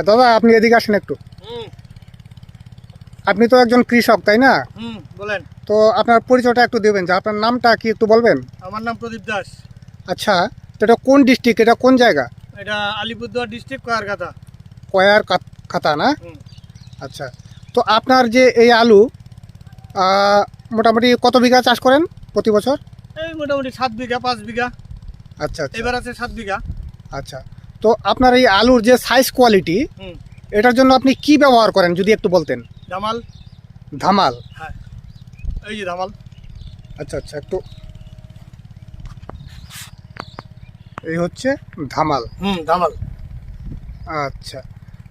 দাদা আপনি এদিকে আসেন একটু। আপনি তো একজন কৃষক তাই না? বলেন। তো আপনার পরিচয়টা একটু দেবেন, যে আপনার নামটা কি একটু বলবেন? আমার নাম প্রদীপ দাস। আচ্ছা, তো এটা কোন ডিস্ট্রিক্ট, এটা কোন জায়গা? এটা আলিপুরদুয়ার ডিস্ট্রিক্ট কয়ারগাতা। কয়ার খাতা না? আচ্ছা, তো আপনার যে এই আলু মোটামুটি কত বিঘা চাষ করেন প্রতি বছর? এই মোটামুটি 7 বিঘা 5 বিঘা। আচ্ছা আচ্ছা, এবার আছে 7 বিঘা। আচ্ছা, তো আপনার এই আলুর যে সাইজ কোয়ালিটি, এটার জন্য আপনি কি ব্যবহার করেন যদি একটু বলতেন? ধামাল। ধামাল? হ্যাঁ, এই যে ধামাল। আচ্ছা আচ্ছা, একটু এই হচ্ছে ধামাল। ধামাল। আচ্ছা,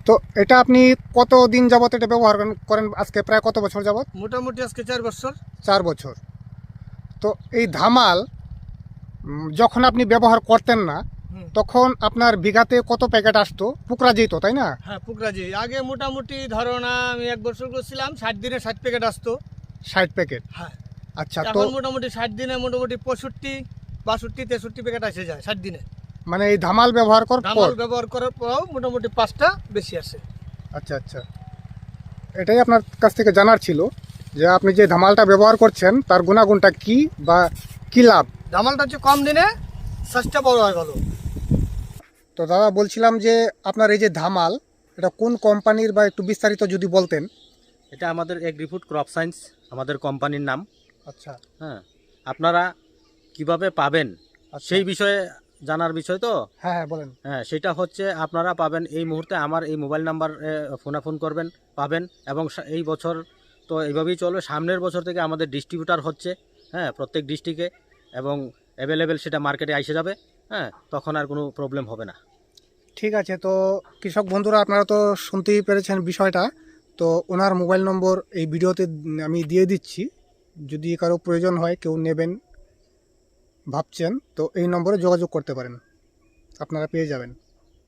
তো এটা আপনি কতদিন যাবত এটা ব্যবহার করেন? আজকে প্রায় কত বছর যাবত? মোটামুটি আজকে 4 বছর। 4 বছর। তো এই ধামাল যখন আপনি ব্যবহার করতেন না, তখন আপনার বিঘাতে কত প্যাকেট আসতো? পুকরা যেত তাই না? হ্যাঁ, পুকরাজি। আগে মোটামুটি ধরো না, আমি 1 বছর করছিলাম, 60 দিনে 60 প্যাকেট আসতো। 60 প্যাকেট? হ্যাঁ। আচ্ছা, তো এখন মোটামুটি 60 দিনে মোটামুটি 65, 62, 63 প্যাকেট এসে যায় 60 দিনে। মানে এই ধামাল ব্যবহার করার পর? ধামাল ব্যবহার করার পরও মোটামুটি 5টা বেশি আসে। আচ্ছা আচ্ছা, এটাই আপনার কাছ থেকে জানার ছিল যে আপনি যে ধামালটা ব্যবহার করছেন তার গুণাগুণটা কি বা কি লাভ? ধামালটা হচ্ছে কম দিনে সাইজটা বড় হয় ভালো। তো দাদা বলছিলাম যে আপনার এই যে ধামাল, এটা কোন কোম্পানির, বা একটু বিস্তারিত যদি বলতেন? এটা আমাদের এগ্রিফুড ক্রপ সায়েন্স আমাদের কোম্পানির নাম। আচ্ছা, হ্যাঁ, আপনারা কিভাবে পাবেন সেই বিষয়ে জানার বিষয় তো? হ্যাঁ হ্যাঁ বলেন। হ্যাঁ, সেটা হচ্ছে আপনারা পাবেন এই মুহূর্তে আমার এই মোবাইল নাম্বারে ফোন করবেন, পাবেন। এবং এই বছর তো এইভাবেই চলবে, সামনের বছর থেকে আমাদের ডিস্ট্রিবিউটার হচ্ছে, হ্যাঁ, প্রত্যেক ডিস্ট্রিক্টে, এবং অ্যাভেলেবেল সেটা মার্কেটে এসে যাবে। হ্যাঁ, তখন আর কোনো প্রবলেম হবে না। ঠিক আছে, তো কৃষক বন্ধুরা আপনারা তো শুনতেই পেরেছেন বিষয়টা। তো ওনার মোবাইল নম্বর এই ভিডিওতে আমি দিয়ে দিচ্ছি, যদি কারো প্রয়োজন হয়, কেউ নেবেন ভাবছেন, তো এই নম্বরে যোগাযোগ করতে পারেন, আপনারা পেয়ে যাবেন।